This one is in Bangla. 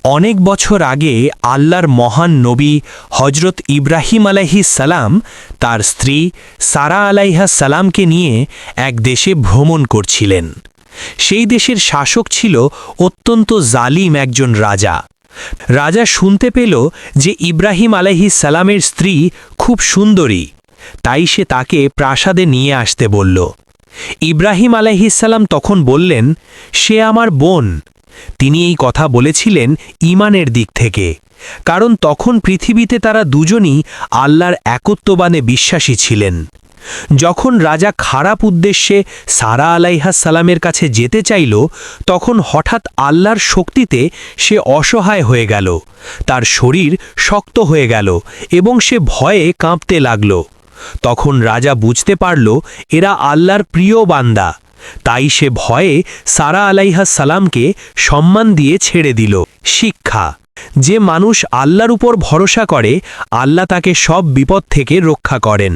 অনেক বছর আগে আল্লাহর মহান নবী হজরত ইব্রাহিম আলাইহিস সালাম তার স্ত্রী সারা আলাইহা সালামকে নিয়ে এক দেশে ভ্রমণ করছিলেন। সেই দেশের শাসক ছিল অত্যন্ত জালিম একজন রাজা। রাজা শুনতে পেল যে ইব্রাহিম আলাইহিস সালামের স্ত্রী খুব সুন্দরী, তাই সে তাকে প্রাসাদে নিয়ে আসতে বলল। ইব্রাহিম আলাইহিস সালাম তখন বললেন, সে আমার বোন। তিনি এই কথা বলেছিলেন ঈমানের দিক থেকে, কারণ তখন পৃথিবীতে তারা দুজনই আল্লাহর একত্ববাণে বিশ্বাসী ছিলেন। যখন রাজা খারাপ উদ্দেশ্যে সারা আলাইহাস সালামের কাছে যেতে চাইল, তখন হঠাৎ আল্লাহর শক্তিতে সে অসহায় হয়ে গেল, তার শরীর শক্ত হয়ে গেল এবং সে ভয়ে কাঁপতে লাগল। তখন রাজা বুঝতে পারল এরা আল্লাহর প্রিয় বান্দা, তাই সে ভয়ে সারা আলাইহাস সালামকে সম্মান দিয়ে ছেড়ে দিল। শিক্ষা: যে মানুষ আল্লাহর উপর ভরসা করে, আল্লাহ তাকে সব বিপদ থেকে রক্ষা করেন।